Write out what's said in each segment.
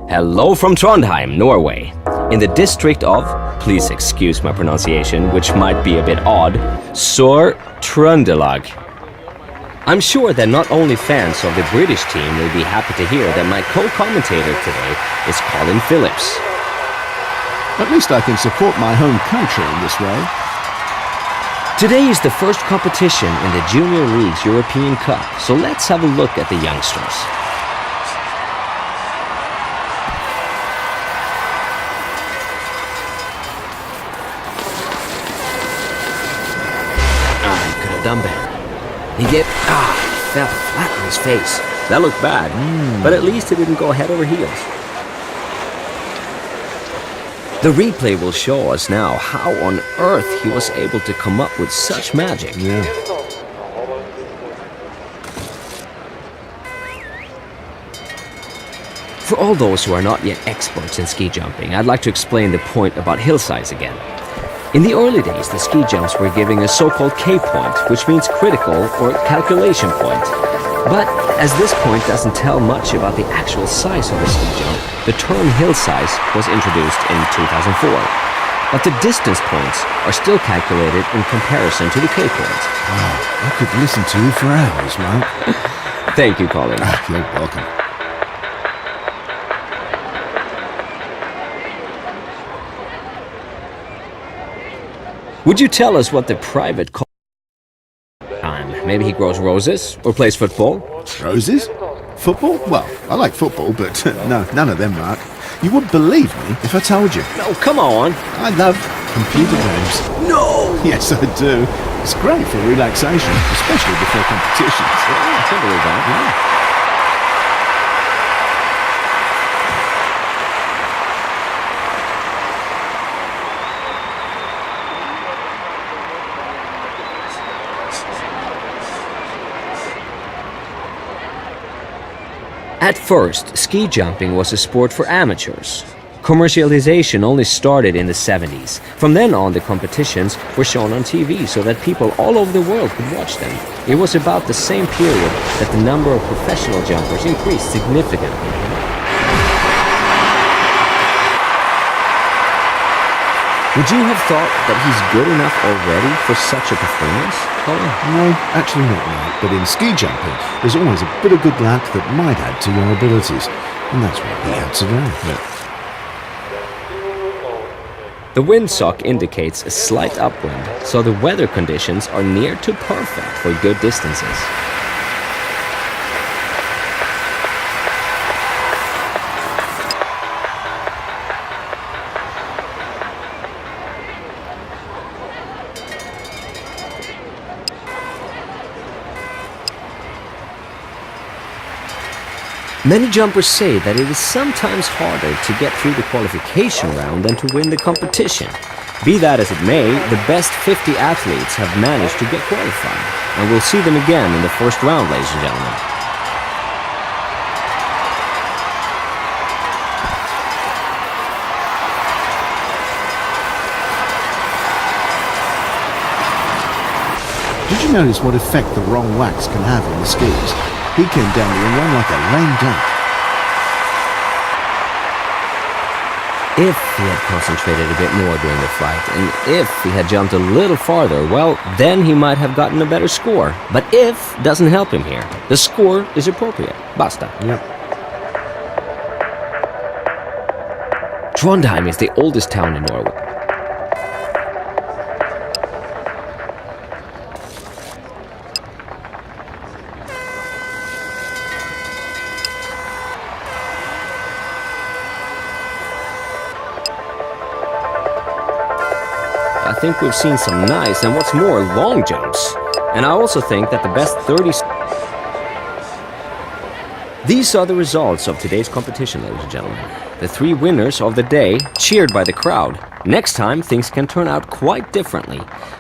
Hello from Trondheim, Norway. In the district of, please excuse my pronunciation, which might be a bit odd, Sør-Trøndelag. I'm sure that not only fans of the British team will be happy to hear that my co-commentator today is Colin Phillips. At least I can support my home country in this way. Today is the first competition in the Junior League's European Cup, so let's have a look at the youngsters. Could have done better. He fell flat on his face. That looked bad, but at least he didn't go head over heels. The replay will show us now how on earth he was able to come up with such magic. Yeah. For all those who are not yet experts in ski jumping, I'd like to explain the point about hill size again. In the early days, the ski jumps were giving a so-called K point, which means critical or calculation point. But as this point doesn't tell much about the actual size of the ski jump, the term hill size was introduced in 2004. But the distance points are still calculated in comparison to the K point. Wow, I could listen to you for hours, mate. Thank you, Colin. You're welcome. Would you tell us what the private time? Maybe he grows roses or plays football? Roses? Football? Well, I like football, but no, none of them, Mark. You wouldn't believe me if I told you. No, come on. I love computer games. No! Yes, I do. It's great for relaxation, especially before competitions. Yeah, I can believe that. Yeah. At first, ski jumping was a sport for amateurs. Commercialization only started in the 70s. From then on, the competitions were shown on TV so that people all over the world could watch them. It was about the same period that the number of professional jumpers increased significantly. Would you have thought that he's good enough already for such a performance, Colin? No, actually not, mate. But in ski jumping, there's always a bit of good luck that might add to your abilities. And that's what we had today. Yeah. The windsock indicates a slight upwind, so the weather conditions are near to perfect for good distances. Many jumpers say that it is sometimes harder to get through the qualification round than to win the competition. Be that as it may, the best 50 athletes have managed to get qualified, and we'll see them again in the first round, ladies and gentlemen. Did you notice what effect the wrong wax can have on the skis? He came down the run like a lame duck. If he had concentrated a bit more during the flight, and if he had jumped a little farther, well, then he might have gotten a better score. But if doesn't help him here. The score is appropriate. Basta. Yep. Trondheim is the oldest town in Norway. I think we've seen some nice and what's more, long jumps. And I also think that the best 30... These are the results of today's competition, ladies and gentlemen. The 3 winners of the day, cheered by the crowd. Next time, things can turn out quite differently.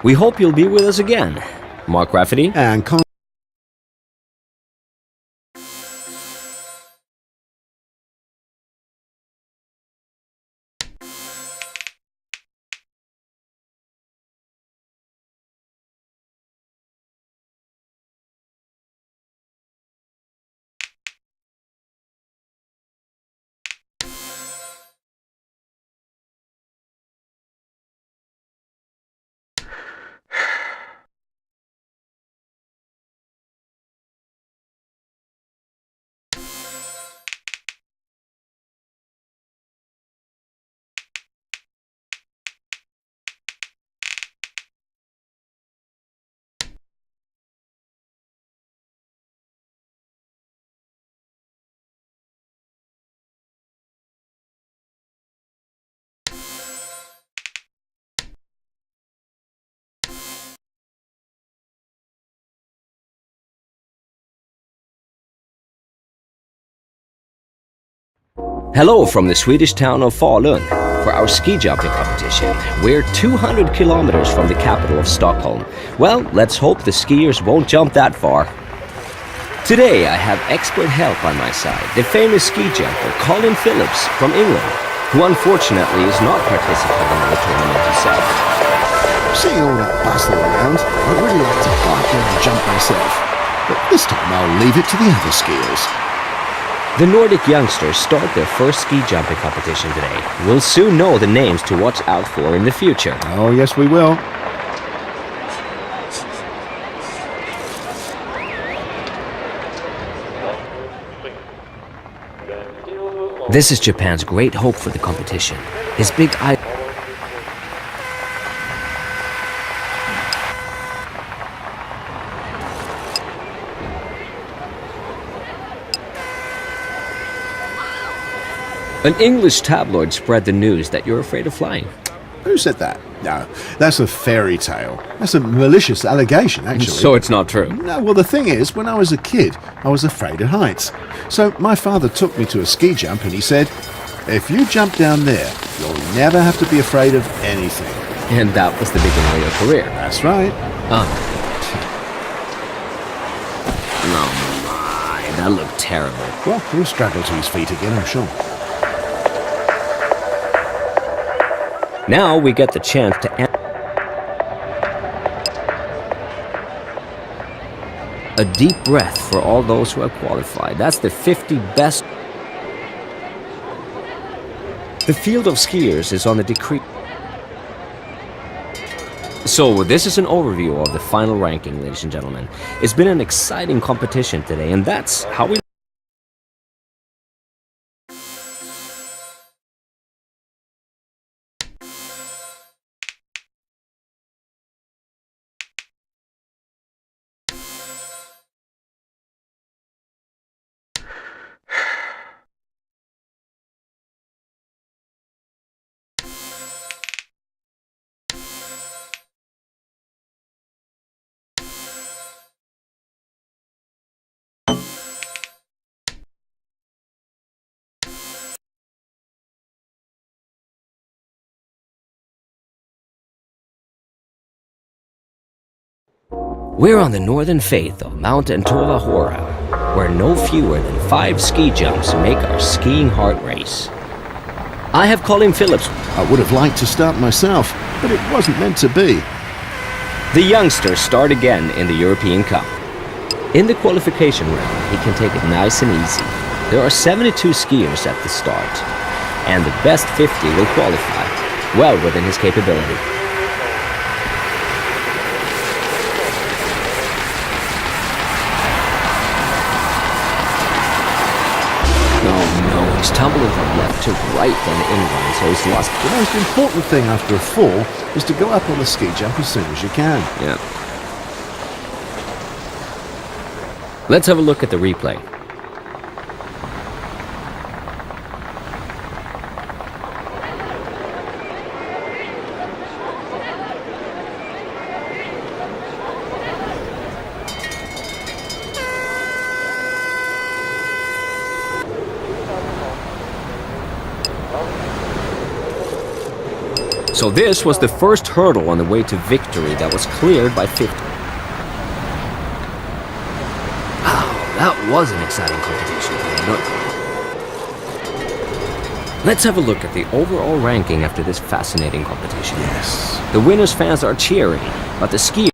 We hope you'll be with us again. Mark Rafferty And Hello from the Swedish town of Falun for our ski jumping competition. We're 200 kilometers from the capital of Stockholm. Well, let's hope the skiers won't jump that far. Today I have expert help on my side, the famous ski jumper Colin Phillips from England, who unfortunately is not participating in the tournament himself. Seeing all that bustle around, I'd really like to bike there and jump myself. But this time I'll leave it to the other skiers. The Nordic youngsters start their first ski jumping competition today. We'll soon know the names to watch out for in the future. Oh, yes, we will. This is Japan's great hope for the competition. His big eye. An English tabloid spread the news that you're afraid of flying. Who said that? No, that's a fairy tale. That's a malicious allegation, actually. So it's not true. No, well, the thing is, when I was a kid, I was afraid of heights. So my father took me to a ski jump and he said, if you jump down there, you'll never have to be afraid of anything. And that was the beginning of your career. That's right. Oh my, that looked terrible. Well, he'll struggle to his feet again, I'm sure. Now we get the chance to a deep breath for all those who have qualified. That's the 50 best. The field of skiers is on the decrease. So this is an overview of the final ranking, ladies and gentlemen. It's been an exciting competition today, and that's how we... We're on the northern faith of Mount Entola-Hora, where no fewer than 5 ski jumps make our skiing heart race. I have Colin Phillips. I would have liked to start myself, but it wasn't meant to be. The youngsters start again in the European Cup. In the qualification round, he can take it nice and easy. There are 72 skiers at the start, and the best 50 will qualify, well within his capability. He's tumbling from left to right on the incline, so he's lost. The most important thing after a fall is to go up on the ski jump as soon as you can. Yeah. Let's have a look at the replay. So this was the first hurdle on the way to victory that was cleared by 50. Wow, that was an exciting competition. Let's have a look at the overall ranking after this fascinating competition. Yes. The winners' fans are cheering, but the skiers